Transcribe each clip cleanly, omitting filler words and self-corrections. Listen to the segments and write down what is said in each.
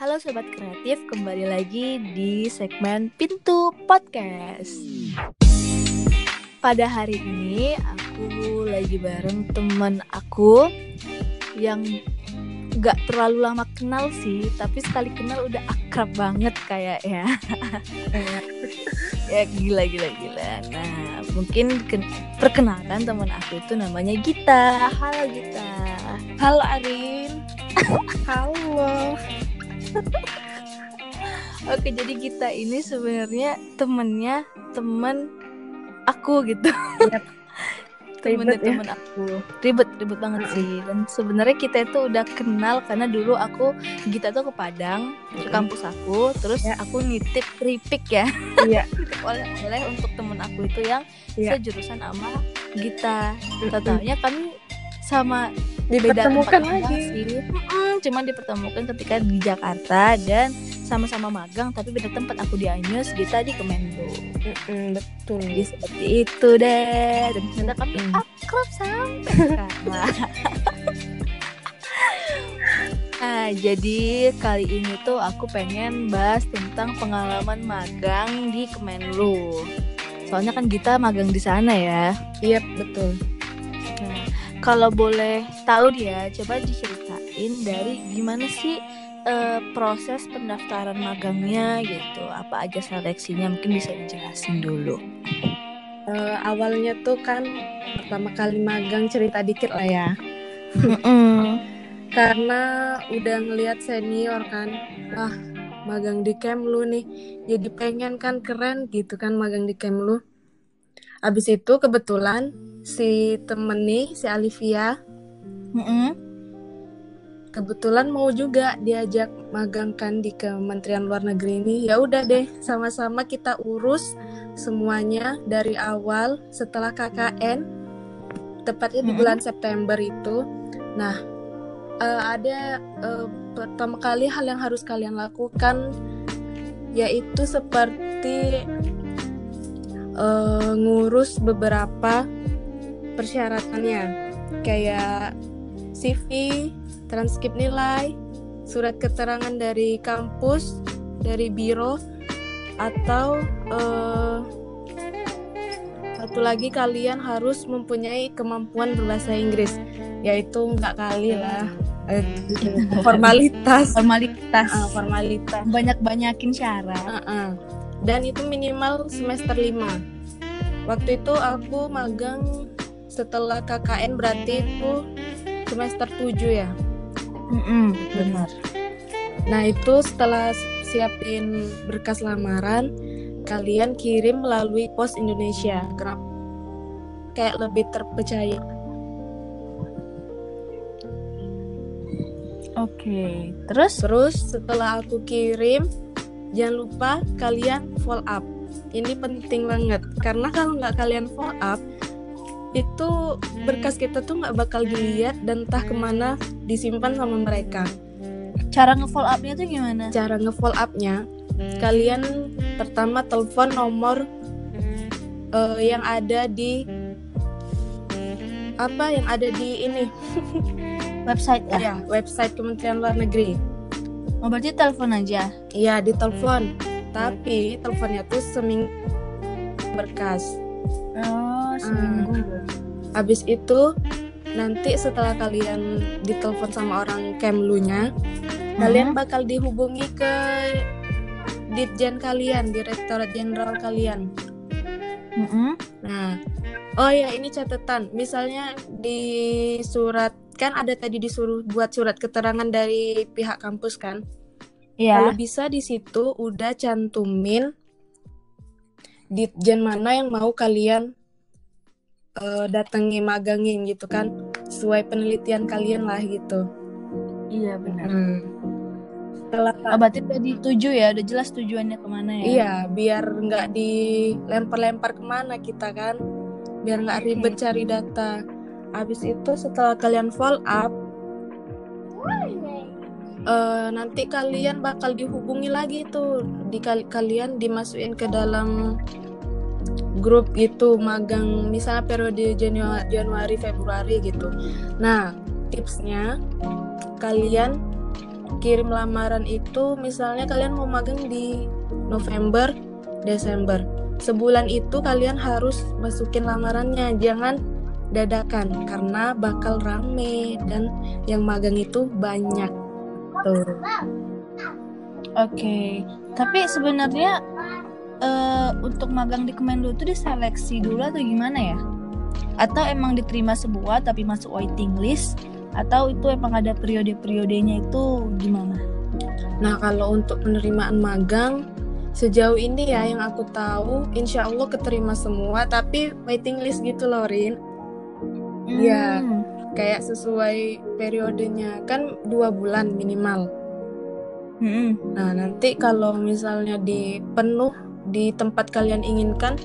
Halo Sobat Kreatif, kembali lagi di segmen Pintu Podcast. Pada hari ini aku lagi bareng teman aku yang gak terlalu lama kenal sih, tapi sekali kenal udah akrab banget kayaknya. Ya gila. Nah, mungkin perkenalkan teman aku itu namanya Gita. Halo Gita. Halo Arin. Halo. Oke, jadi Gita ini sebenarnya teman aku gitu. Yep. Temen aku ribet banget sih. Dan sebenarnya kita itu udah kenal karena dulu Gita tuh ke Padang, ke kampus aku, terus aku nitip keripik ya. Iya. Nitip oleh untuk temen aku itu yang sejurusan sama Gita. Taunya kami sama dipertemukan lagi sih. Cuman dipertemukan ketika di Jakarta dan sama-sama magang, tapi beda tempat. Aku di Anyus, Gita di Kemenlu. Betul. Jadi seperti itu deh. Dan ternyata kami akrab sampai sekarang. Nah, jadi kali ini tuh aku pengen bahas tentang pengalaman magang di Kemenlu. Soalnya kan Gita magang di sana ya. Iya, betul. Nah, kalau boleh tahu dia, coba diceritain dari gimana sih proses pendaftaran magangnya gitu. Apa aja seleksinya, mungkin bisa dijelasin dulu. Awalnya tuh kan pertama kali magang, cerita dikit lah ya. Karena udah ngelihat senior kan, magang di Kemlu nih, jadi pengen kan, keren gitu kan magang di Kemlu. Abis itu kebetulan si temen nih, si Alivia, kebetulan mau juga diajak magang kan di Kementerian Luar Negeri ini. Ya udah deh, sama-sama kita urus semuanya dari awal setelah KKN, tepatnya di bulan September itu. Nah, ada pertama kali hal yang harus kalian lakukan, yaitu seperti ngurus beberapa persyaratannya, kayak CV, transkrip nilai, surat keterangan dari kampus, dari biro, atau satu lagi kalian harus mempunyai kemampuan berbahasa Inggris, yaitu nggak kali lah formalitas banyakin syarat. Dan itu minimal semester 5. Waktu itu aku magang setelah KKN, berarti itu semester 7 ya. Benar. Nah, itu setelah siapin berkas lamaran, kalian kirim melalui Pos Indonesia. Kenapa? Kayak lebih terpercaya. Oke, terus setelah aku kirim, jangan lupa kalian follow up. Ini penting banget, karena kalau nggak kalian follow up, itu berkas kita tuh nggak bakal dilihat dan entah kemana disimpan sama mereka. Cara nge-follow up-nya tuh gimana? Cara nge-follow up-nya, kalian pertama telepon nomor yang ada di ini website ya? Ya, website Kementerian Luar Negeri. Oh, berarti telepon aja? Iya, ditelepon. Tapi teleponnya tuh seminggu berkas. Oh, seminggu. Habis itu nanti setelah kalian ditelepon sama orang Kemlunya, kalian bakal dihubungi ke Ditjen kalian, Direktorat Jenderal kalian. Nah, oh ya, ini catatan. Misalnya di surat, kan ada tadi disuruh buat surat keterangan dari pihak kampus kan? Iya. Kalau bisa di situ udah cantumin Ditjen mana yang mau kalian datangi, magangin gitu kan, sesuai penelitian kalian lah gitu. Iya, benar. Berarti udah dituju ya, udah jelas tujuannya kemana ya? Iya, biar nggak dilempar-lempar kemana kita kan, biar nggak ribet cari data. Habis itu setelah kalian follow up, nanti kalian bakal dihubungi lagi tuh, kalian dimasukin ke dalam grup gitu magang, misalnya periode Januari Februari gitu. Nah, tipsnya kalian kirim lamaran itu misalnya kalian mau magang di November, Desember. Sebulan itu kalian harus masukin lamarannya, jangan dadakan karena bakal rame dan yang magang itu banyak. Tuh. Oke. Tapi sebenarnya untuk magang di Kemenlu itu diseleksi dulu atau gimana ya? Atau emang diterima semua tapi masuk waiting list? Atau itu emang ada periode-periodenya itu gimana? Nah, kalau untuk penerimaan magang sejauh ini ya yang aku tahu insya Allah keterima semua, tapi waiting list gitu loh, Rin. Iya, kayak sesuai periodenya kan 2 bulan minimal. Nah, nanti kalau misalnya dipenuh di tempat kalian inginkan,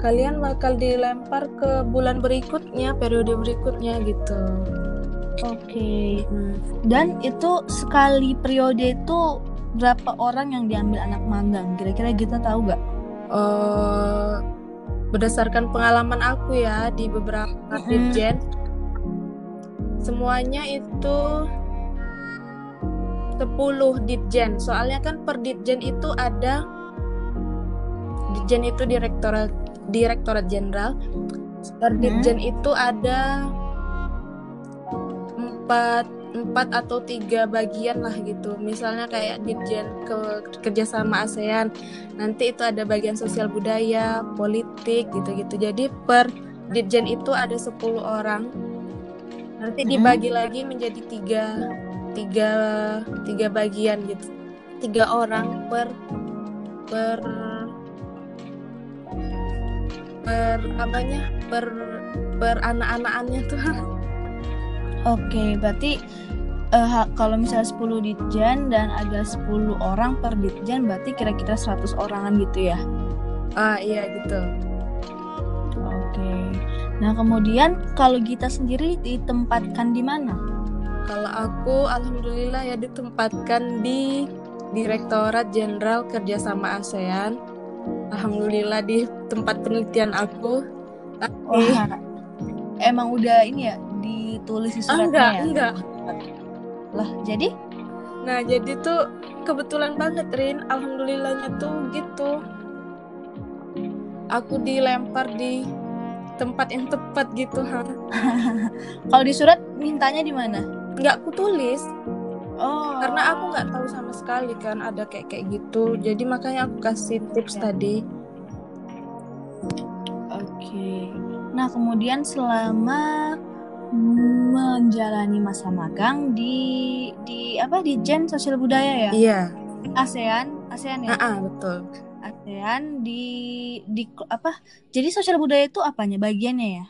kalian bakal dilempar ke bulan berikutnya, periode berikutnya gitu. Oke. Dan itu sekali periode itu berapa orang yang diambil anak magang? Kira-kira kita tahu nggak? Berdasarkan pengalaman aku ya di beberapa ditjen, semuanya itu 10 ditjen. Soalnya kan per ditjen itu ada, ditjen itu direktorat jenderal. Per ditjen itu ada 4 atau 3 bagian lah gitu. Misalnya kayak ditjen kerjasama ASEAN, nanti itu ada bagian sosial budaya, politik gitu-gitu. Jadi per ditjen itu ada 10 orang. Nanti dibagi lagi menjadi tiga bagian gitu. 3 orang per anak-anaknya tuh. Oke, berarti kalau misalnya 10 ditjen dan ada 10 orang per ditjen, berarti kira-kira 100 orangan gitu ya? Iya gitu. Oke. Nah, kemudian kalau Gita sendiri ditempatkan di mana? Kalau aku alhamdulillah ya ditempatkan di Direktorat Jenderal Kerjasama ASEAN. Alhamdulillah di tempat penelitian aku. Wah, emang udah ini ya ditulis di suratnya? Enggak. Lah, jadi? Nah, jadi tuh kebetulan banget, Rin. Alhamdulillahnya tuh gitu. Aku dilempar di tempat yang tepat gitu, Kalau di surat mintanya di mana? Nggak aku tulis. Oh. Karena aku nggak tahu sama sekali kan ada kayak gitu. Jadi makanya aku kasih tips tadi. Oke. Nah, kemudian selama menjalani masa magang di Ditjen Sosial Budaya ya? Iya. ASEAN ya? Betul. ASEAN di apa? Jadi sosial budaya itu apanya? Bagiannya ya?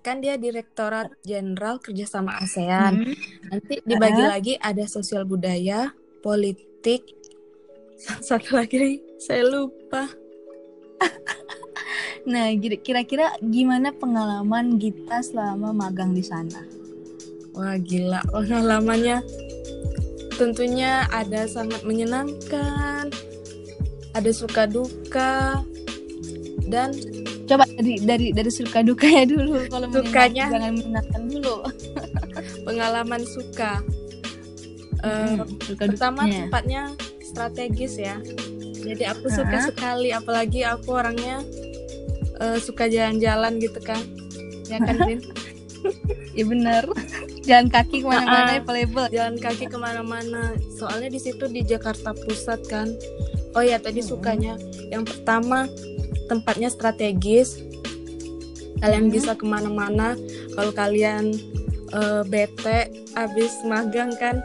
Kan dia Direktorat Jenderal Kerjasama ASEAN. Nanti dibagi lagi ada sosial budaya, politik, satu lagi saya lupa. Nah, kira-kira gimana pengalaman Gita selama magang di sana? Wah, gila pengalamannya. Tentunya ada sangat menyenangkan, ada suka duka, dan coba dari suka dukanya dulu. Kalau sukanya jangan menyenangkan dulu. Pengalaman suka. Pertama tempatnya strategis ya. Jadi aku suka sekali, apalagi aku orangnya suka jalan-jalan gitu kan. Ya kan, Rin? Ya benar. Jalan kaki kemana-mana ya, playable. Jalan kaki kemana-mana. Soalnya di situ di Jakarta Pusat kan. Oh ya, tadi sukanya. Yang pertama tempatnya strategis. Kalian bisa kemana-mana. Kalau kalian bete abis magang kan,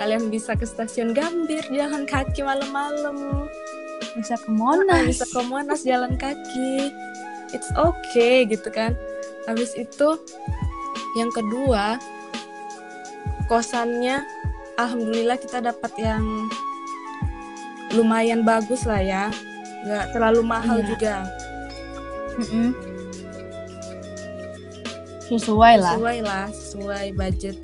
kalian bisa ke stasiun Gambir jalan kaki malam-malam. Bisa ke Monas. Bisa ke Monas jalan kaki. It's okay gitu kan. Habis itu yang kedua, kosannya alhamdulillah kita dapat yang lumayan bagus lah ya, nggak terlalu mahal juga. Sesuai budget.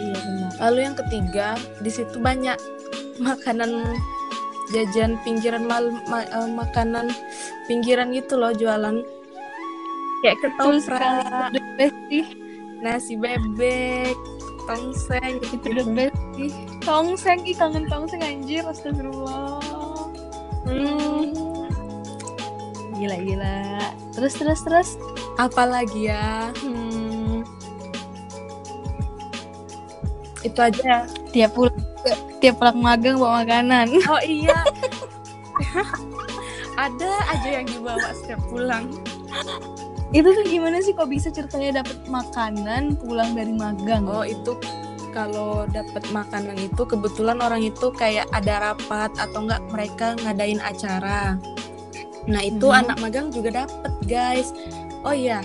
Iya benar. Lalu yang ketiga, di situ banyak makanan jajan pinggiran makanan pinggiran gitu loh, jualan kayak ketoprak, the best sih. Nasi bebek, tongseng gitu. The best Ih, tongseng, kangen tongseng anjir, astagfirullah. Gila. Terus. Apalagi ya? Itu aja. Tiap pulang magang bawa makanan. Oh iya. Ada aja yang dibawa setiap pulang. Itu tuh gimana sih kok bisa ceritanya dapat makanan pulang dari magang? Oh, itu kalau dapat makanan itu kebetulan orang itu kayak ada rapat atau enggak mereka ngadain acara. Nah, itu anak magang juga dapat, guys. Oh iya,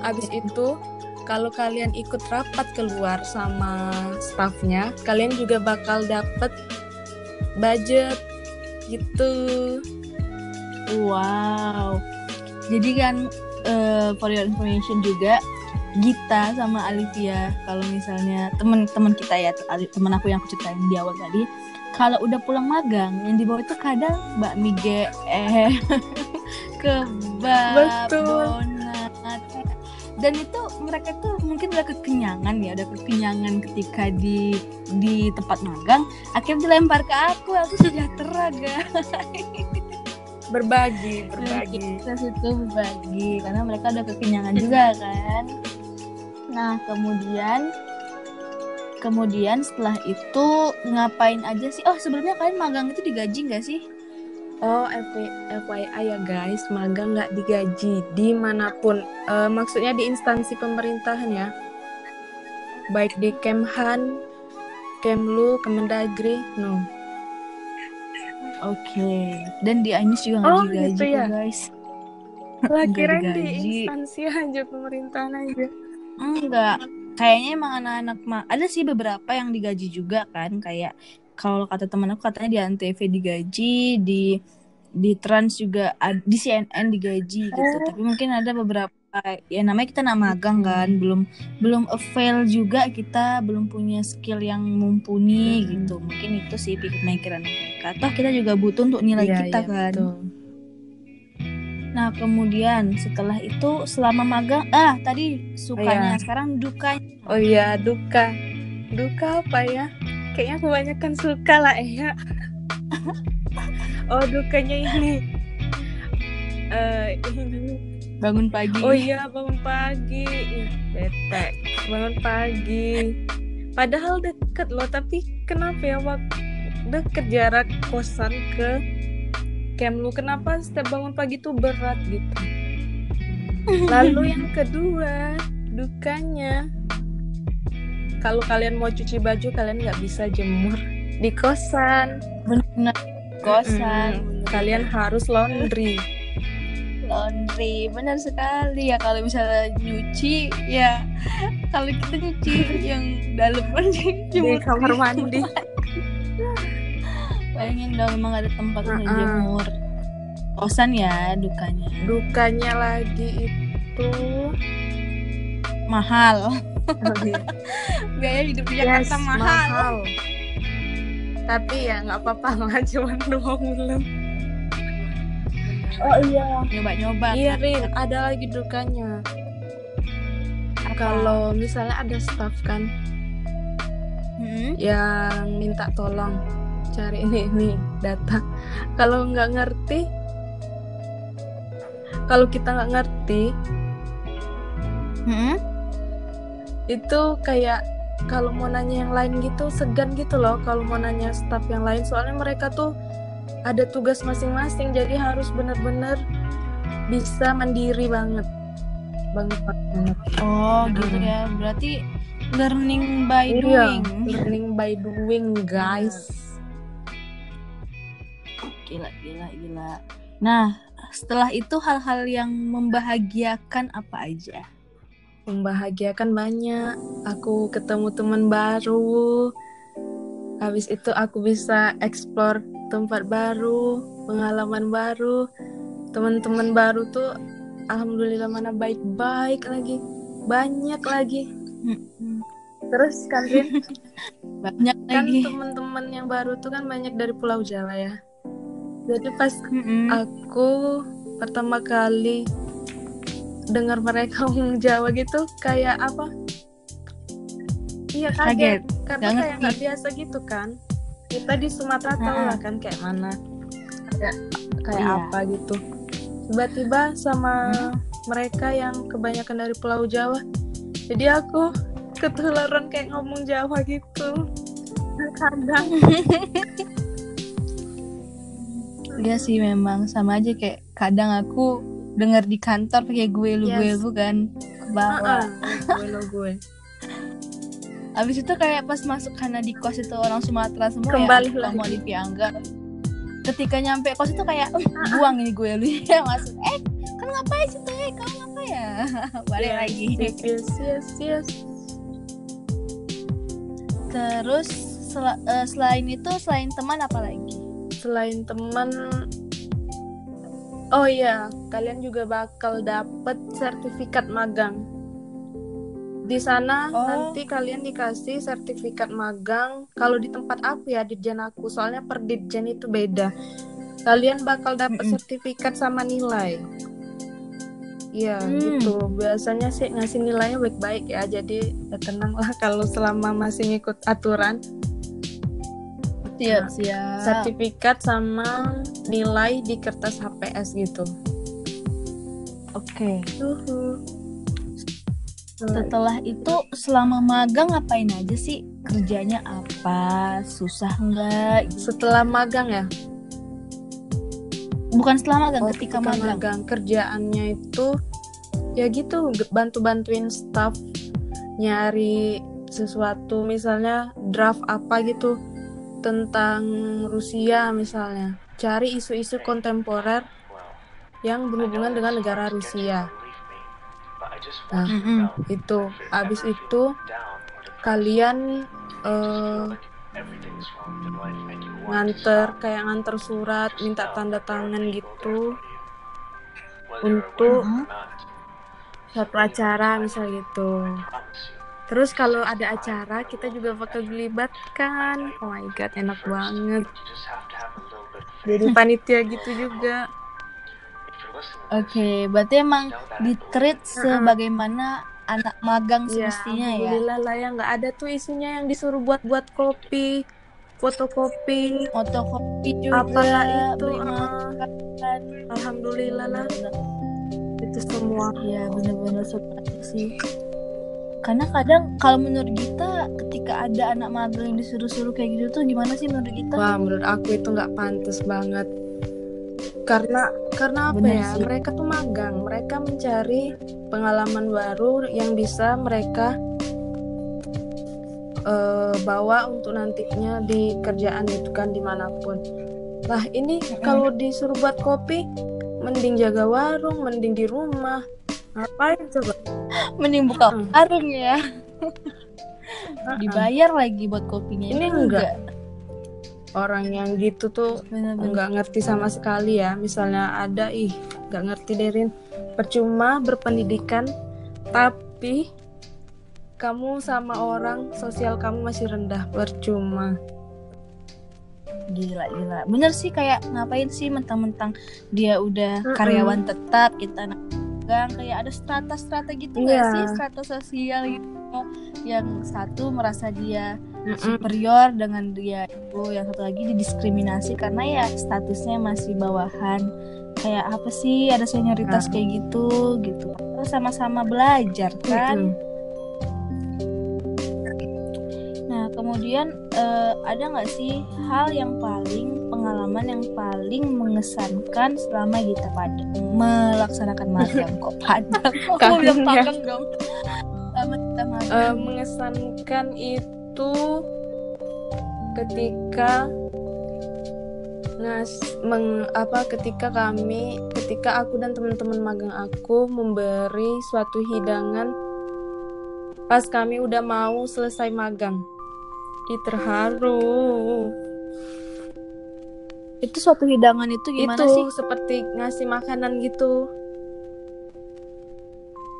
abis itu kalau kalian ikut rapat keluar sama staffnya, kalian juga bakal dapat budget gitu. Wow. Jadi kan for your information juga, Gita sama Alivia, kalau misalnya teman-teman kita ya, teman aku yang aku ceritain di awal tadi, kalau udah pulang magang yang dibawa itu kadang bakmi kebab, donat, dan itu mereka tuh mungkin udah kekenyangan ketika di tempat magang, akhirnya dilempar ke aku sejahtera guys. berbagi Kita situ berbagi karena mereka udah kekenyangan juga kan. Nah kemudian setelah itu ngapain aja sih? Oh, sebelumnya kalian magang itu digaji nggak sih? Oh, FYI ya guys, magang nggak digaji dimanapun. Maksudnya di instansi pemerintahan ya, baik di Kemhan, Kemlu, Kemendagri, no. Oke. Dan di Ainis juga nggak digaji gitu ya? guys. Lah Nggak kirain di digaji. instansi aja, pemerintahan aja. Enggak. Kayaknya emang anak-anak ada sih beberapa yang digaji juga kan, kayak kalau kata teman aku katanya di Antv digaji, di Trans juga, di CNN digaji gitu. Tapi mungkin ada beberapa ya, namanya kita magang kan, belum avail juga, kita belum punya skill yang mumpuni gitu. Mungkin itu sih pikiran mereka. Toh kita juga butuh untuk nilai kita kan. Betul. Nah kemudian setelah itu selama magang, tadi sukanya, sekarang dukanya. Oh iya, duka apa ya? Kayaknya kebanyakan suka lah ya. Oh, dukanya ini bangun pagi. Oh iya, bangun pagi. Bete bangun pagi. Padahal deket loh, tapi kenapa ya deket jarak kosan ke Kemlu, kenapa setiap bangun pagi tuh berat gitu. Lalu yang kedua, dukanya, kalau kalian mau cuci baju, kalian nggak bisa jemur di kosan. Benar, kosan. Kalian harus laundry, benar sekali ya. Kalau misalnya nyuci ya, kalau kita nyuci yang dalam aja di kamar mandi. Bayangin dong, memang ada tempat untuk jemur. Kosan ya dukanya lagi itu mahal. Biaya hidup di Jakarta mahal. Tapi ya nggak apa-apa lah, cuma 2 bulan. Oh iya, nyoba. Iya Rin, ada lagi dukanya. Kalau misalnya ada staff kan yang minta tolong cari ini data, kalau kita nggak ngerti, itu kayak kalau mau nanya yang lain gitu segan gitu loh, kalau mau nanya staff yang lain, soalnya mereka tuh ada tugas masing-masing, jadi harus benar-benar bisa mandiri banget. Oh gitu ya, berarti learning by doing guys. Gila. Nah setelah itu hal-hal yang membahagiakan apa aja? Membahagiakan banyak. Aku ketemu teman baru. Habis itu aku bisa explore tempat baru, pengalaman baru. Teman-teman baru tuh alhamdulillah mana baik-baik lagi. Banyak lagi. Terus kan Rin, banyak kan lagi. teman-teman yang baru tuh kan banyak dari Pulau Jawa ya. Jadi pas aku pertama kali dengar mereka ngomong Jawa gitu, kayak apa? Iya, karena Nggak kayak ngerti. nggak biasa gitu kan. Kita di Sumatera tahu lah kan kayak mana, kayak Iya. apa gitu. Tiba-tiba sama mereka yang kebanyakan dari Pulau Jawa, jadi aku ketularan kayak ngomong Jawa gitu kadang. Iya sih, memang sama aja kayak kadang aku dengar di kantor pakai gue lu kan ke bawah. Gue Abis itu kayak pas masuk karena di kos itu orang Sumatera semua kembali ya, kamu lagi. Olivia Angga. Ketika nyampe kos itu kayak buang ini gue lu ya masuk. Kan ngapain situ kamu ngapain ya? Balik lagi. Yes. Terus selain itu, selain teman apa lagi? Selain teman, oh iya, kalian juga bakal dapet sertifikat magang. Di sana nanti kalian dikasih sertifikat magang. Kalau di tempat aku ya, Ditjen aku, soalnya per Ditjen itu beda. Kalian bakal dapet sertifikat sama nilai. Iya gitu. Biasanya sih ngasih nilainya baik-baik ya. Jadi ya tenang lah kalau selama masih ngikut aturan. Siap. Sertifikat sama nilai di kertas HPS gitu. Oke. Setelah itu selama magang ngapain aja sih? Kerjanya apa? Susah nggak? Setelah magang ya? Bukan setelah magang, ketika magang. Kerjaannya itu ya gitu, bantu-bantuin staff nyari sesuatu, misalnya draft apa gitu tentang Rusia misalnya. Cari isu-isu kontemporer yang berhubungan dengan negara Rusia. Nah, itu. Habis itu kalian nganter surat, minta tanda tangan gitu untuk satu acara misal gitu. Terus kalau ada acara kita juga bakal dilibatkan. Oh my god, enak banget. Jadi panitia gitu juga. Oke, berarti emang di-treat sebagaimana anak magang semestinya ya. Alhamdulillah lah ya, nggak ada tuh isunya yang disuruh buat kopi, fotokopi juga, apalah itu. beli makan. Alhamdulillah lah. Itu semua. Iya, benar-benar seperti sih. Karena kadang kalau menurut kita ketika ada anak magang yang disuruh-suruh kayak gitu tuh gimana sih menurut kita? Wah, menurut aku itu nggak pantas banget. Karena apa Bener ya? sih. Mereka tuh magang, mereka mencari pengalaman baru yang bisa mereka bawa untuk nantinya di kerjaan itu kan dimanapun. Lah ini kalau disuruh buat kopi, mending jaga warung, mending di rumah. Ngapain coba? Mending buka warung ya. Dibayar lagi buat kopinya. Ini enggak. Orang yang gitu tuh enggak ngerti sama sekali ya. Misalnya ada enggak ngerti Derin. Percuma berpendidikan tapi kamu sama orang sosial kamu masih rendah, percuma. Gila. Bener sih, kayak ngapain sih mentang-mentang dia udah karyawan tetap, kita magang, kayak ada strata-strata gitu nggak sih, strata sosial gitu. Yang satu merasa dia superior dengan dia itu, yang satu lagi didiskriminasi karena ya statusnya masih bawahan. Kayak apa sih, ada senioritas kayak gitu. Terus sama-sama belajar kan. Nah, kemudian ada nggak sih pengalaman yang paling mengesankan selama kita melaksanakan magang? Kok padang? Aku bilang magang dong. Selama kita magang. Mengesankan itu ketika ketika aku dan teman-teman magang aku memberi suatu hidangan pas kami udah mau selesai magang. Terharu. Itu suatu hidangan itu gimana sih? Itu seperti ngasih makanan gitu.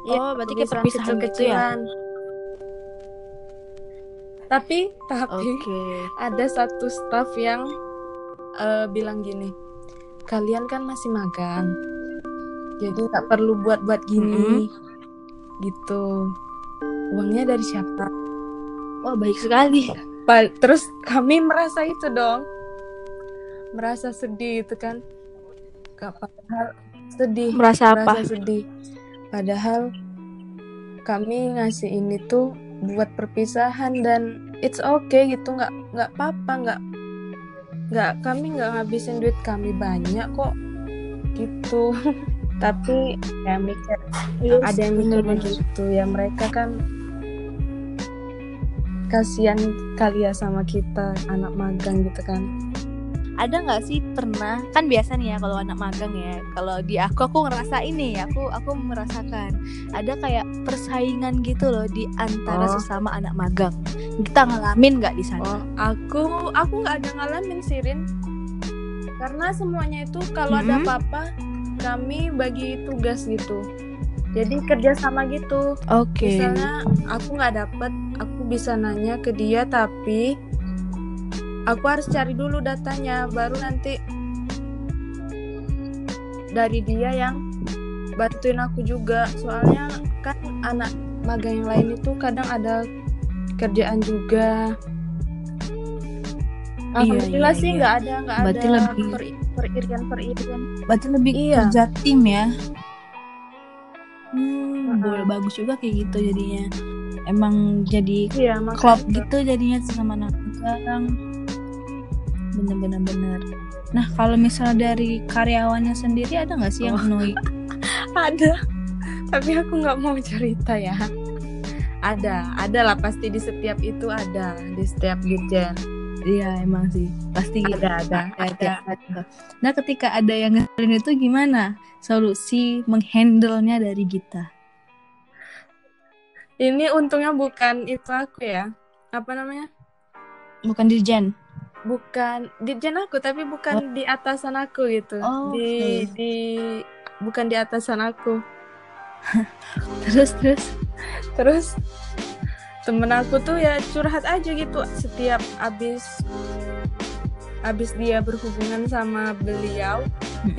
Oh, berarti kayak perpisahan gitu ya? Tapi ada satu staff yang bilang gini, kalian kan masih magang, jadi nggak perlu buat gini, gitu. Uangnya dari siapa? Wah, baik sekali. Terus kami merasa itu dong, merasa sedih itu kan. Padahal sedih, Merasa apa? sedih. Padahal kami ngasih ini tuh buat perpisahan dan it's okay gitu, nggak apa-apa, kami nggak ngabisin duit kami banyak kok gitu. Tapi ya mikir, ada yang mikir begitu ya, mereka kan kasihan kali ya sama kita anak magang gitu kan. Ada nggak sih pernah, kan biasa nih ya kalau anak magang ya, kalau di aku ngerasa ini, aku merasakan ada kayak persaingan gitu loh di antara sesama anak magang. Kita ngalamin nggak di sana? Aku nggak ada ngalamin sih, Rin, karena semuanya itu kalau ada apa-apa kami bagi tugas gitu, jadi kerja sama gitu. Misalnya aku nggak dapet, aku bisa nanya ke dia, tapi aku harus cari dulu datanya, baru nanti dari dia yang bantuin aku juga. Soalnya kan anak magang yang lain itu kadang ada kerjaan juga. Alhamdulillah sih nggak ada peririan. Berarti lebih kerja tim ya. Bagus juga kayak gitu jadinya. Emang jadi klop gitu jadinya sama anak magang. Bener. Nah, kalau misalnya dari karyawannya sendiri ada nggak sih yang annoying? Ada, tapi aku nggak mau cerita ya. Ada lah pasti, di setiap itu ada, di setiap dirjen. Iya emang sih pasti ada. Nah, ketika ada yang ngeselin itu gimana solusi menghandle-nya dari Gita? Ini untungnya bukan itu aku ya, apa namanya? Bukan dirjen. Bukan dirjen aku, tapi bukan di atasan aku gitu. Bukan di atasan aku. Terus temen aku tuh ya curhat aja gitu setiap abis dia berhubungan sama beliau,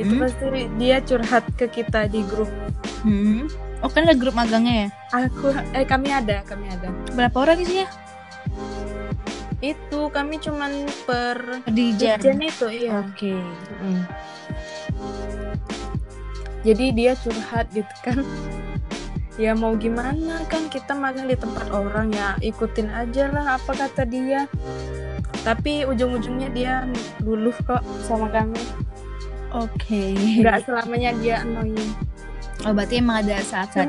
itu pasti dia curhat ke kita di grup. Oh, kan ada grup magangnya ya? Kami ada. Berapa orang isinya? Itu kami cuman per dirjen itu, iya. Oke. Jadi dia curhat gitu kan. Ya mau gimana kan, kita magang di tempat orang ya, ikutin aja lah apa kata dia. Tapi ujung-ujungnya dia luluh kok sama kami. Oke. Nggak selamanya dia annoying. Oh, berarti emang ada saat-saat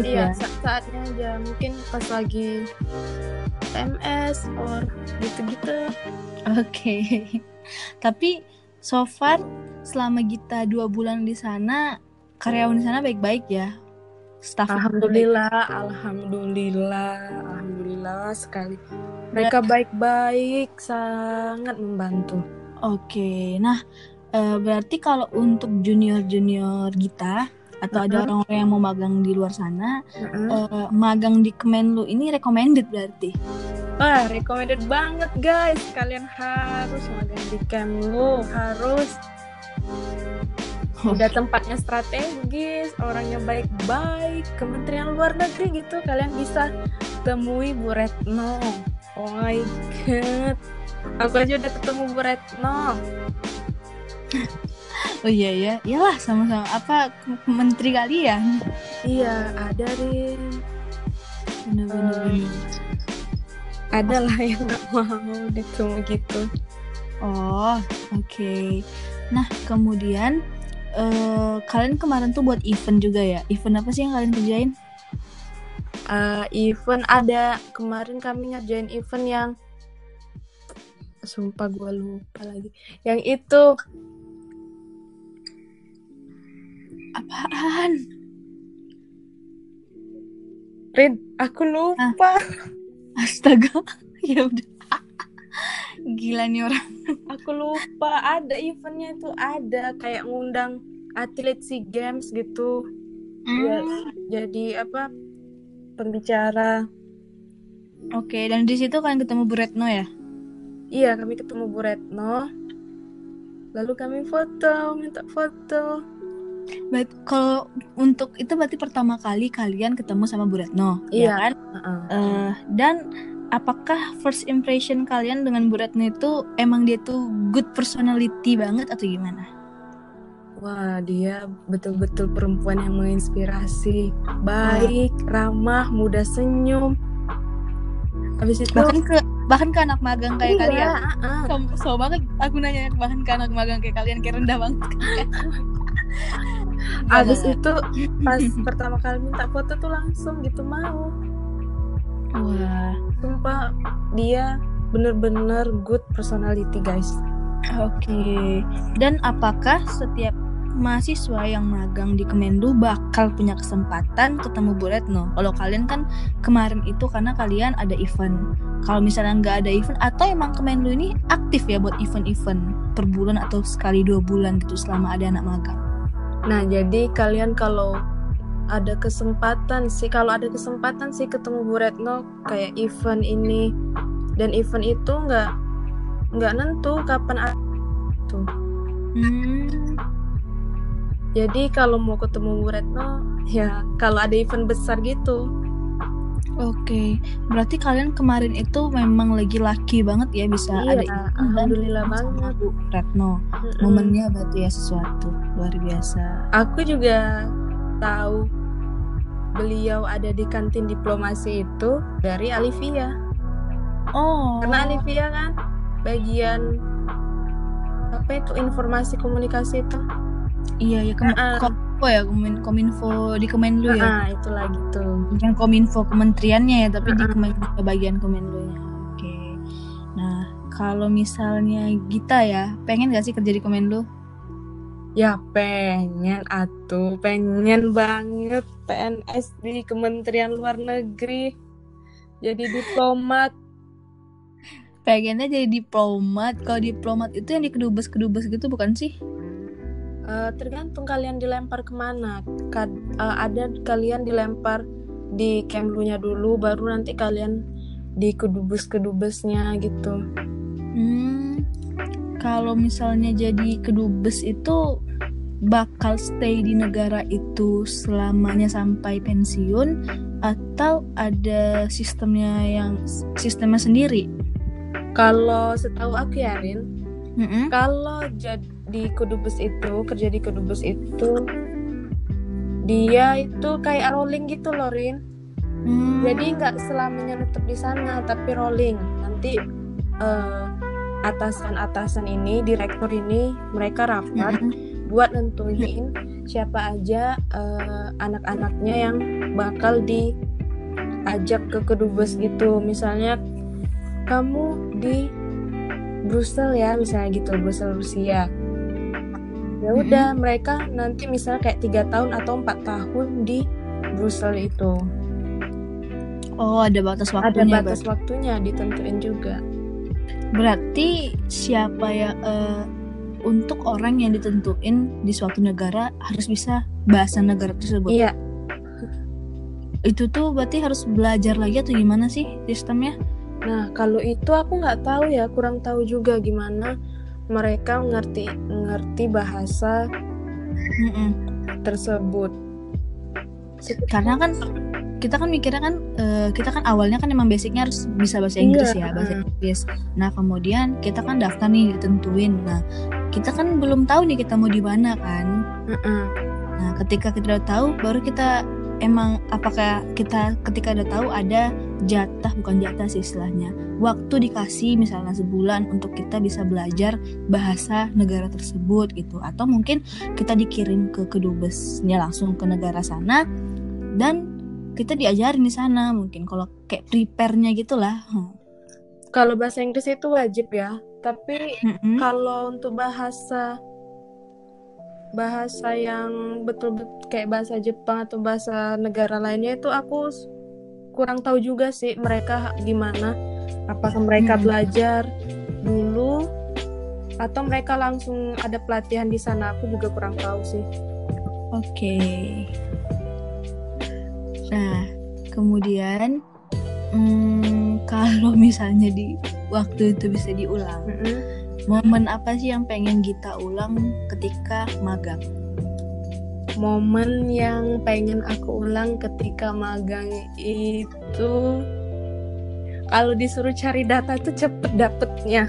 iya, saatnya aja. Mungkin pas lagi MS or gitu-gitu. Oke. Tapi so far selama Gita 2 bulan di sana, karyawan di sana baik-baik ya? Staff Alhamdulillah sekali. Mereka baik-baik, sangat membantu. Oke. Nah, berarti kalau untuk junior Gita atau ada orang-orang yang mau magang di luar sana, magang di Kemenlu ini recommended berarti? Wah, recommended banget guys. Kalian harus magang di Kemenlu, harus. Udah tempatnya strategis, orangnya baik-baik, Kementerian Luar Negeri gitu. Kalian bisa temui Bu Retno. Oh my god, aku aja udah ketemu Bu Retno. Oh iya, iyalah sama-sama apa menteri kalian? Iya, ada Rin. Bener. Ada lah yang nggak mau ditemu gitu. Oh, oke. Nah, kemudian kalian kemarin tuh buat event juga ya? Event apa sih yang kalian kerjain? Event ada. Kemarin kami ngerjain event yang sumpah gue lupa lagi. Yang itu apaan? Rin, aku lupa. Astaga, ya udah. Gila nih orang. Aku lupa, ada eventnya itu, ada kayak ngundang atlet SEA Games gitu. Ya, jadi apa, pembicara. Oke, dan di situ kalian ketemu Bu Retno ya? Iya, kami ketemu Bu Retno. Lalu kami minta foto. Kalau untuk itu berarti pertama kali kalian ketemu sama Bu Retno, iya ya kan? Dan apakah first impression kalian dengan Bu Retno itu emang dia tuh good personality banget atau gimana? Wah, dia betul-betul perempuan yang menginspirasi. Baik, ramah, mudah senyum. Habis itu bahkan ke anak magang kayak iya, kalian. So banget aku nanya bahkan ke anak magang kayak kalian, kayak rendah banget. Habis itu pas pertama kali minta foto tuh langsung gitu mau. Wah, sumpah dia bener-bener good personality, guys. Oke. Dan apakah setiap mahasiswa yang magang di Kemenlu bakal punya kesempatan ketemu Bu Retno? Kalau kalian kan kemarin itu karena kalian ada event. Kalau misalnya nggak ada event, atau emang Kemenlu ini aktif ya buat event-event per bulan atau sekali 2 bulan gitu selama ada anak magang? Nah, jadi kalian kalau ada kesempatan sih ketemu Bu Retno kayak event ini dan event itu nggak nentu kapan tuh. Jadi kalau mau ketemu Bu Retno ya kalau ada event besar gitu. Oke, berarti kalian kemarin itu memang lagi lucky banget ya bisa ada event. Alhamdulillah banget Bu Retno. Momennya berarti ya sesuatu luar biasa. Aku juga tahu beliau ada di kantin diplomasi itu dari Alivia. Karena Alivia kan bagian apa itu informasi komunikasi itu. Iya Kominfo di Kemenlu ya. Itu lagi tuh. Yang Kominfo kementeriannya ya, tapi di Kemenlu bagian Kemenlunya. Oke. Nah, kalau misalnya Gita ya, pengen gak sih kerja di Kemenlu? Ya pengen banget PNS di Kementerian Luar Negeri. Jadi diplomat. Pengennya jadi diplomat. Kalau diplomat itu yang di kedubes gitu bukan sih? Tergantung kalian dilempar kemana. Ada kalian dilempar di Kemlunya dulu, baru nanti kalian di kedubesnya gitu. Kalau misalnya jadi kedubes itu bakal stay di negara itu selamanya sampai pensiun atau ada sistemnya sendiri? Kalau setahu aku ya Rin, kalau jadi kedubes itu, kerja di kedubes itu, dia itu kayak rolling gitu loh Rin. Jadi nggak selamanya tetap di sana, tapi rolling. Nanti atasan ini, direktur ini, mereka rapat buat nentuin siapa aja anak-anaknya yang bakal diajak ke kedubes gitu. Misalnya kamu di Brussel ya, misalnya gitu, Brussel Rusia. Ya udah, mereka nanti misalnya kayak 3 tahun atau 4 tahun di Brussel itu. Ada batas waktunya. Ada batas waktunya, ditentuin juga. Berarti siapa ya untuk orang yang ditentuin di suatu negara harus bisa bahasa negara tersebut? Iya. Itu tuh berarti harus belajar lagi atau gimana sih sistemnya? Nah, kalau itu aku nggak tahu ya, kurang tahu juga gimana mereka ngerti bahasa tersebut. Karena kan kita kan mikirnya kan kita kan awalnya kan emang basicnya harus bisa bahasa Inggris ya, bahasa Inggris. Nah kemudian kita kan daftar nih ditentuin. Nah kita kan belum tahu nih kita mau di mana kan. Nah ketika kita udah tahu baru kita emang apakah kita ketika udah tahu ada bukan jatah sih istilahnya, waktu dikasih misalnya sebulan untuk kita bisa belajar bahasa negara tersebut gitu, atau mungkin kita dikirim ke kedubesnya langsung ke negara sana dan kita diajarin di sana, mungkin kalau kayak prepare-nya gitulah. Kalau bahasa Inggris itu wajib ya, tapi kalau untuk bahasa yang betul-betul kayak bahasa Jepang atau bahasa negara lainnya itu aku kurang tahu juga sih mereka gimana. Apakah mereka belajar dulu atau mereka langsung ada pelatihan di sana, aku juga kurang tahu sih. Oke. Nah, kemudian kalau misalnya di waktu itu bisa diulang, momen apa sih yang pengen Gita ulang ketika magang? Momen yang pengen aku ulang ketika magang itu Kalau disuruh cari data tuh cepet dapetnya.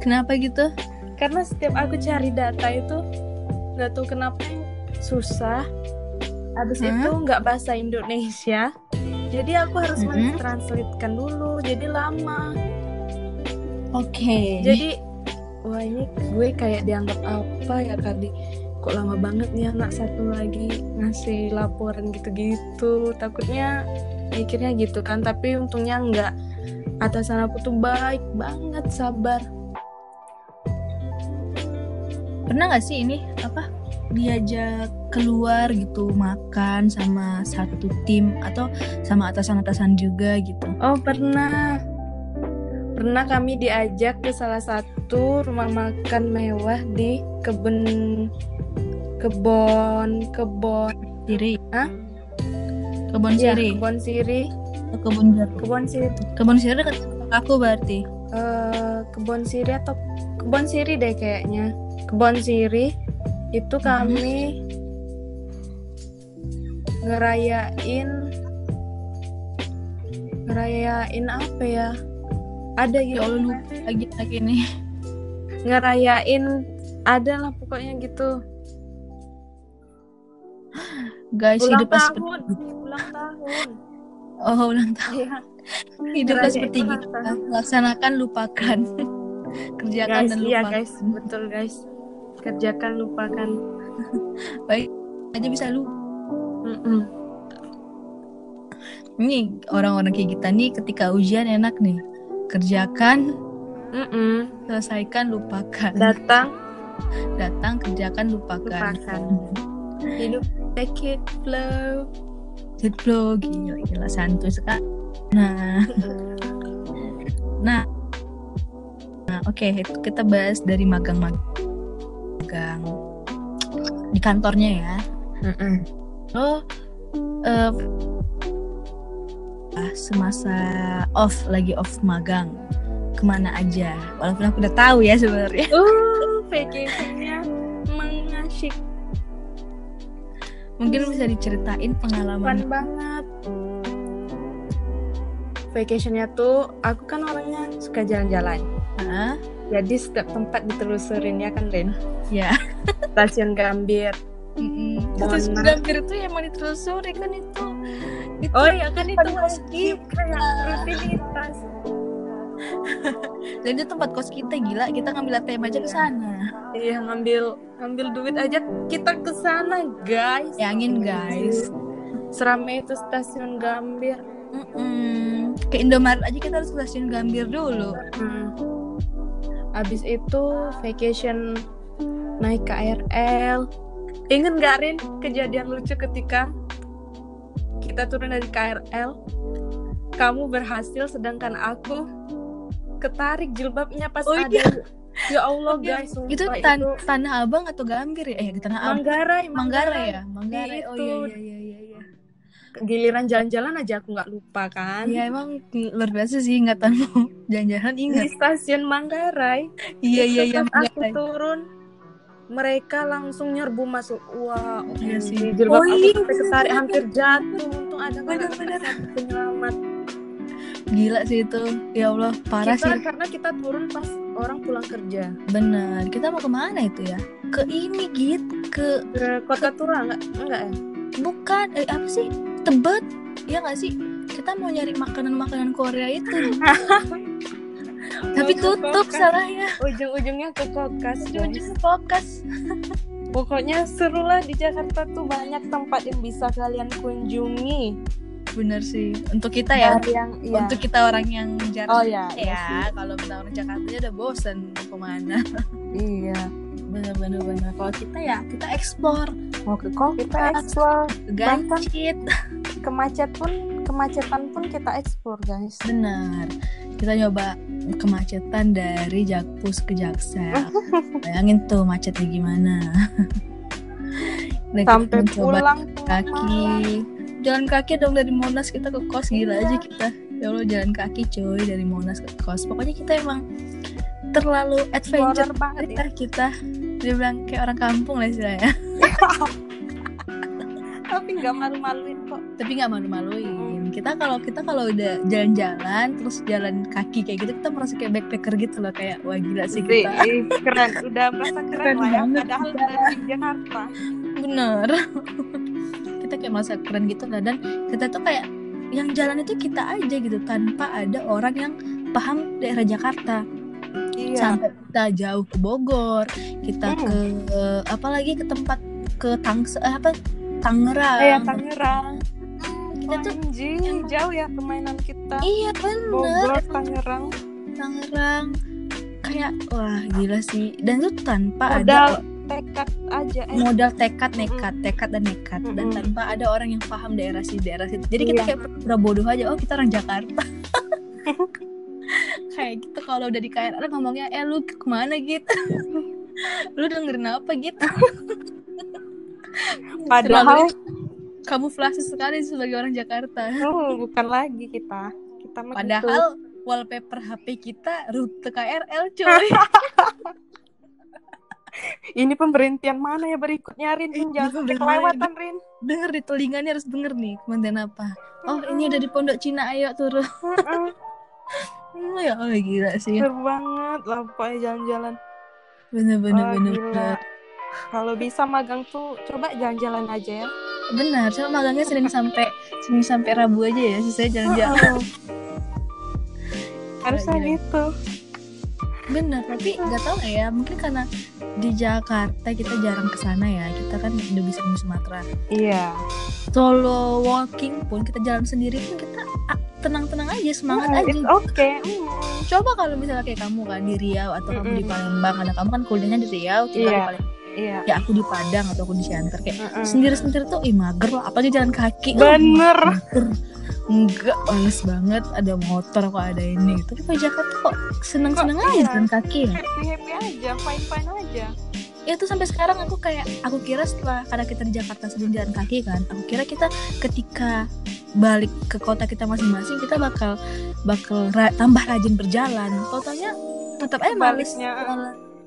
Kenapa gitu? Karena setiap aku cari data itu nggak tahu kenapa susah. Habis itu nggak bahasa Indonesia. Jadi aku harus mentranslatekan dulu. Jadi lama. Oke. Jadi wah ini gue kayak dianggap apa ya Kardi? Kok lama banget nih anak satu lagi ngasih laporan gitu-gitu. Takutnya mikirnya gitu kan. Tapi untungnya enggak. Atasan aku tuh baik banget, sabar. Pernah nggak sih ini apa diajak keluar gitu makan sama satu tim atau sama atasan-atasan juga gitu? Oh pernah kami diajak ke salah satu rumah makan mewah di kebun Siri. Hah? Kebun Siri. Kebun Siri. Kebun Siri dekat aku berarti. Kebun Siri atau Kebun Siri deh kayaknya. Kebun Siri itu kami ngerayain apa ya? Ada gitu. Ya Allah lupa lagi nih. Ngerayain ada lah pokoknya gitu. Guys, hidup seperti ulang tahun. Oh, ulang tahun. Iya. Hiduplah seperti kita. Laksanakan, lupakan. Kerjakan guys, dan iya lupakan. guys, betul guys. Kerjakan, lupakan. Baik aja bisa lupa. Ini orang-orang kayak kita nih ketika ujian enak nih. Kerjakan, selesaikan, lupakan. Datang, kerjakan, lupakan. Hidup take it flow. Gila santuy sekali. Nah, oke, itu kita bahas dari magang di kantornya ya. Semasa lagi off magang kemana aja? Walaupun aku udah tahu ya sebenarnya. Vacationnya mengasyik. Mungkin bisa diceritain pengalaman. Fun banget. Vacationnya tuh aku kan orangnya suka jalan-jalan. Jadi setiap tempat ditelusurin ya kan Rin? Ya. Stasiun Gambir. Stasiun Gambir itu yang mau ditelusuri kan itu. Oh iya kan itu wajib kayak rutinitas. Dan itu tempat kos kita, gila, kita ngambil ATM aja ke sana. Iya, ngambil duit aja kita ke sana, guys. Bayangin, guys. Seramai itu stasiun Gambir. Ke Indomaret aja kita harus ke stasiun Gambir dulu. Abis itu vacation naik KRL. Ingat gak Rin kejadian lucu ketika kita turun dari KRL? Kamu berhasil sedangkan aku ketarik jilbabnya pas ada. Iya. Ya Allah guys, itu Tanah Abang atau Gambir ya? Tanah Abang. Manggarai ya. Manggarai. Oh iya. Giliran jalan-jalan aja aku nggak lupa kan. Iya emang luar biasa sih, ingatan mau jalan-jalan ingat. Di stasiun Manggarai. Iya. Aku turun, mereka langsung nyerbu masuk. Wah, iya sih. Jilbab aku ketarik hampir jatuh. Untung ada penyelamat. Gila sih itu, ya Allah, parah sih. Karena kita turun pas orang pulang kerja. Benar. Kita mau kemana itu ya? Ke ini gitu, ke Kota Tura enggak ya? Bukan, apa sih? Tebet, ya nggak sih? Kita mau nyari makanan Korea itu. Tapi tutup salahnya. Ujung-ujungnya ke Kokas. Pokoknya seru lah di Jakarta tuh, banyak tempat yang bisa kalian kunjungi. Bener sih, untuk kita ya, untuk kita orang yang jarang. Oh iya. Kalau kita orang Jakarta aja udah bosen mau kemana. Iya. Bener. Kalau kita ya kita explore. Mau ke Kokas, kita explore. Gancit. Kemacetan pun kita explore guys. Benar. Kita nyoba kemacetan dari Jakpus ke Jaksel. Bayangin tuh macetnya gimana. Sampai pulang kaki. Jalan kaki dong dari Monas kita ke kos, gila aja kita. Ya Allah, jalan kaki coy dari Monas ke kos. Pokoknya kita emang terlalu adventure banget ya kita. Dia bilang kayak orang kampung lah istilahnya. Tapi nggak malu-maluin kok. Tapi nggak malu-maluin. kita kalau udah jalan-jalan terus jalan kaki kayak gitu, kita merasa kayak backpacker gitu loh, kayak wah gila sih kita. Keren, udah merasa keren lah ya, padahal dari Jakarta. Bener. Kita kayak merasa keren gitu lah, dan kita tuh kayak yang jalan itu kita aja gitu, tanpa ada orang yang paham daerah Jakarta. Iya. Sampai kita jauh ke Bogor, kita ke apalagi ke tempat ke Tangerang. Iya, Tangerang. Kita tuh jauh ya permainan kita. Iya bener. Bogor, Tangerang. Kayak wah gila sih. Dan itu tanpa modal ada tekad aja. Modal tekad dan nekat. Dan tanpa ada orang yang paham daerah situ. Jadi kita kayak pura bodoh aja. Oh kita orang Jakarta. Kayak gitu kalau udah di KRL ngomongnya lu kemana gitu. Lu dengerin apa gitu. Padahal kamu flase sekali sebagai orang Jakarta. Bukan lagi kita padahal itu. Wallpaper HP kita rute KRL coy. Ini pemberhentian mana ya berikutnya, Rin? Jangan sampai kelewatan, Rin. Denger di telinganya, harus denger nih kemanten apa. Oh ini udah di Pondok Cina, ayo turun. Ya gila sih. Seru banget lah pokoknya jalan-jalan. Bener. Kalau bisa magang tuh coba jalan-jalan aja ya. Benar, coba magangnya Senin sampai Rabu aja ya, sisanya jalan-jalan. Harusnya gitu. Benar, tapi nggak tahu ya, mungkin karena di Jakarta kita jarang kesana ya, kita kan udah bisa di Sumatera. Iya. Solo walking pun kita jalan sendiri pun kita tenang-tenang aja, semangat aja. Oke. Coba kalau misalnya kayak kamu kan di Riau atau kamu di Palembang, ada kamu kan kuliahnya di Riau, tinggal di Palembang. Iya. Ya aku di Padang atau aku di Siantar kayak sendiri-sendiri tuh mager lah, apa aja jalan kaki. Bener. Enggak, males banget, ada motor kok, ada ini. Tapi kalau Jakarta kok seneng-seneng aja jalan kaki ya. Happy aja, fine aja. Ya tuh sampai sekarang aku kira setelah karena kita di Jakarta sering jalan kaki kan, aku kira kita ketika balik ke kota kita masing-masing kita bakal tambah rajin berjalan. Totalnya tetap aja males.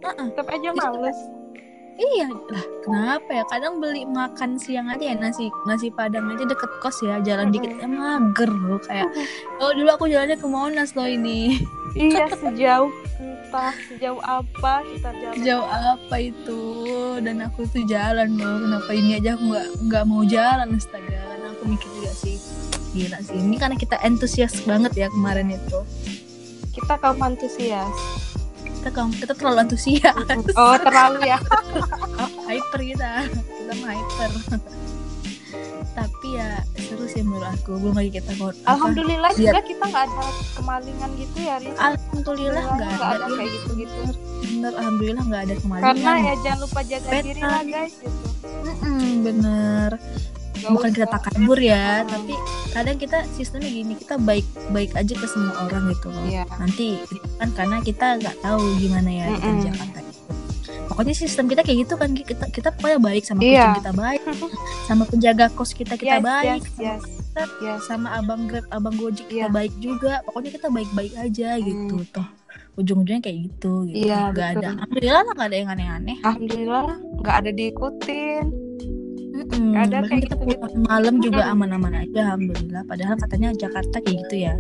Tetap aja males. Iya lah, kenapa ya? Kadang beli makan siang aja ya, nasi Padang aja deket kos ya, jalan dikit mager loh, kayak dulu aku jalannya ke Monas loh ini. Iya, sejauh apa kita jalan. Sejauh apa itu, dan aku tuh jalan loh, kenapa ini aja aku nggak mau jalan, astaga. Karena aku mikir juga sih, gila sih, ini karena kita antusias banget ya kemarin itu. Kita kaum antusias. Kita terlalu antusias. Oh terlalu ya. Hyper kita hyper. Tapi ya seru sih menurut aku. Belum lagi kita alhamdulillah juga kita nggak ada kemalingan gitu ya, Rin. Alhamdulillah nggak ada kayak gitu. Bener, alhamdulillah nggak ada kemalingan. Karena ya jangan lupa jaga diri lah guys gitu. Bener. Bukan kita takabur ya, tapi kadang kita sistemnya gini, kita baik aja ke semua orang gitu loh. Yeah. Nanti kan karena kita nggak tahu gimana ya di Jakarta itu. Pokoknya sistem kita kayak gitu kan, kita pokoknya baik sama kucing kita baik, sama penjaga kos kita baik, sama abang Grab, abang Gojek kita baik juga. Pokoknya kita baik-baik aja gitu toh. Ujung-ujungnya kayak gitu. Iya, nggak ada. Alhamdulillah lah nggak ada yang aneh-aneh. Alhamdulillah nggak ada diikutin. Ada kayak kita pulang malam juga aman-aman aja, alhamdulillah. Padahal katanya Jakarta kayak gitu ya,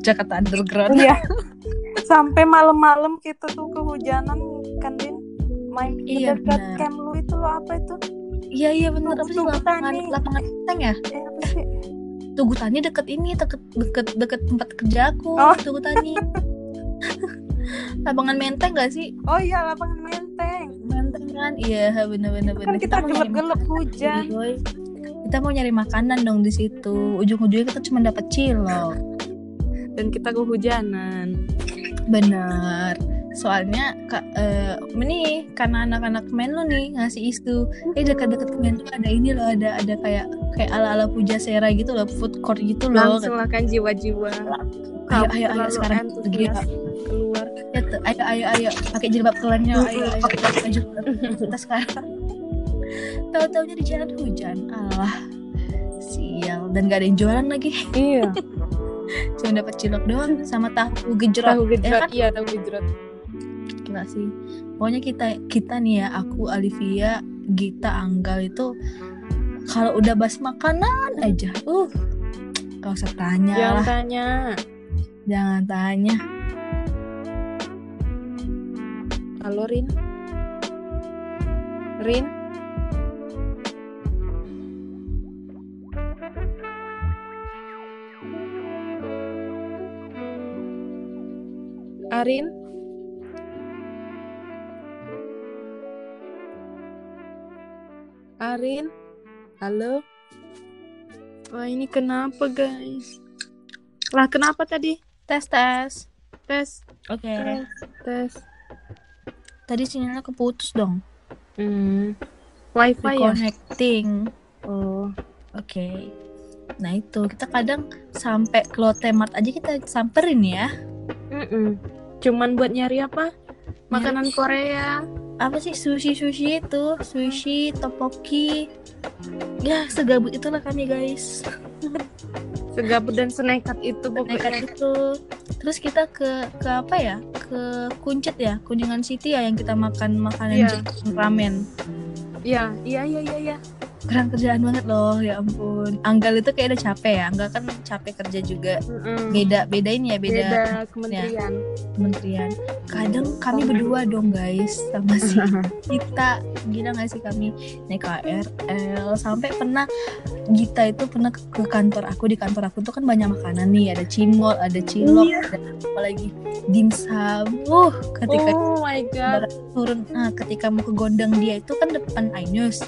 Jakarta underground. Iya. Sampai malam-malam kita tuh kehujanan kan, Din. Main dekat camp lu itu lo apa itu? Iya benar, apa sih, lapangan Teng ya? Apa sih? Tugu Tani deket tempat kerjaku. Tugu Tani. Lapangan Menteng gak sih? Oh iya, lapangan Menteng kan. Iya bener. Kan kita gelap-gelap hujan. Kita mau nyari makanan dong di situ. Ujung-ujungnya kita cuma dapat cilok. Dan kita kehujanan. Bener. Soalnya ini karena anak-anak Menlo nih ngasih isu, dekat-dekat Menlo ada ini loh, ada kayak ala-ala Pujasera gitu loh, food court gitu loh. Langsung akan jiwa-jiwa. Ayo sekarang pergi keluar. Ayo pakai jilbab kelannya. Ayo kita sekarang. Tahu-taunya di jalan hujan. Alah, sial, dan gak ada yang jualan lagi. Iya. Cuma dapat cilok doang sama tahu gejrot. Iya, tahu gejrot. Gila sih. Pokoknya kita nih ya, aku, Alivia, Gita, Anggal itu kalau udah bahas makanan aja, Gak usah tanya Jangan lah. tanya. Jangan tanya. Halo Rin. Rin. Arin. Arin. Halo. Wah, ini kenapa guys? Lah, kenapa tadi? Tes. Tes. Oke. Tes. Tadi sinyalnya keputus dong. Wifi ya? Reconnecting. Oh. Oke. Nah itu kita kadang sampai ke Lotte Mart aja kita samperin ya. Cuman buat nyari apa? Makanan Korea. Apa sih sushi itu? Sushi, tteokbokki. Ya segabut itulah kami guys. Segabut dan senekat itu pokoknya. Terus kita ke apa ya? Ke Kuncit ya, Kuningan City ya, yang kita makan makanan Jepang, ramen. Iya. Kurang kerjaan banget loh, ya ampun. Anggal itu kayak udah capek ya. Anggal kan capek kerja juga. Beda ini ya, beda kementerian. Kadang kami berdua dong guys sama si Gita. Gila gak sih kami naik KRL sampai pernah Gita itu pernah ke kantor aku. Di kantor aku tuh kan banyak makanan nih, ada cimol, ada cilok, ada apa lagi, dimsum. Ketika oh my god, turun, ketika mau ke Gondang dia itu kan depan Ainus.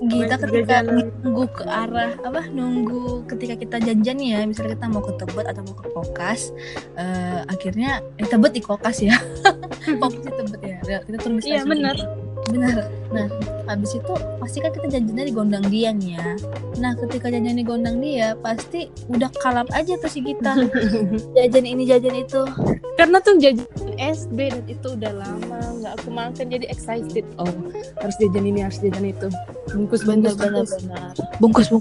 Kita ketika nunggu ke arah nunggu ketika kita janjian ya, misalnya kita mau ke Tebet atau mau ke Kokas, akhirnya Tebet di Kokas ya. Kokas di Tebet ya, kita turun di stasiun. Iya benar. Nah habis itu pasti kan kita janjiannya di Gondang dia nih ya. Nah ketika janjian di Gondang dia pasti udah kalap aja tuh si kita. Jajan ini jajan itu. Karena tuh jajan SD dan itu udah lama nggak aku makan, jadi excited. Oh harus jajan ini, harus jajan itu. Benar. Bungkus.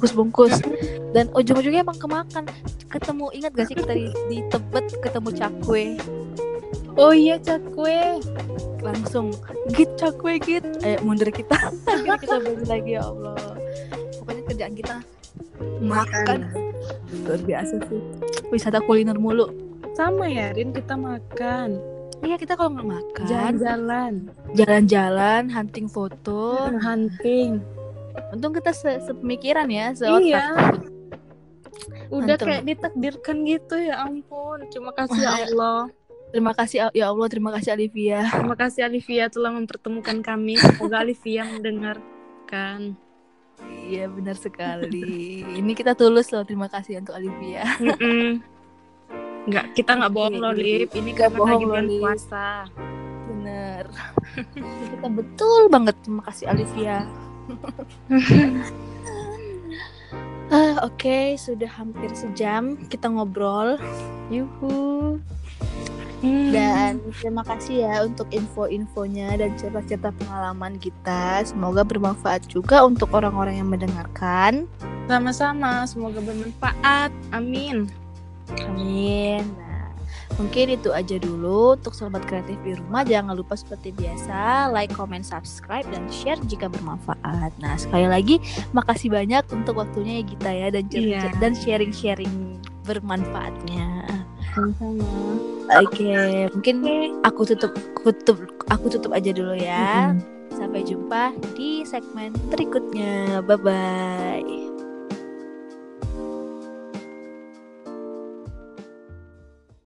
Dan ujung-ujungnya emang kemakan. Ketemu, ingat gak sih kita di Tebet ketemu cakwe. Oh iya, cakwe. Langsung cakwe ayo mundur kita. Akhirnya kita beli lagi, ya Allah. Pokoknya kerjaan kita makan. Luar biasa sih. Wisata kuliner mulu. Sama ya Rin, kita makan. Iya, kita kalau nggak makan jalan-jalan, hunting foto, untung kita sepemikiran ya, seotak. Iya. Udah kayak ditakdirkan gitu, ya ampun. Terima kasih ya Allah. Terima kasih ya Allah, terima kasih Alivia. Terima kasih Alivia telah mempertemukan kami. Semoga Alivia mendengarkan. Iya benar sekali. Ini kita tulus loh, terima kasih untuk Alivia. Kita nggak bohong loh, Lip. Ini karena lagi bulan puasa. Bener. Kita betul banget, terima kasih Alivia. Oke, sudah hampir sejam kita ngobrol. Yuhu. Dan terima kasih ya untuk info-infonya dan cerita-cerita pengalaman kita. Semoga bermanfaat juga untuk orang-orang yang mendengarkan. Sama-sama, semoga bermanfaat. Amin. Nah, mungkin itu aja dulu untuk Sobat Kreatif di Rumah. Jangan lupa seperti biasa like, comment, subscribe, dan share jika bermanfaat. Nah, sekali lagi makasih banyak untuk waktunya ya Gita ya, dan sharing-sharing bermanfaatnya. Sama-sama. Oke, mungkin aku tutup aja dulu ya. Sampai jumpa di segmen berikutnya. Bye bye.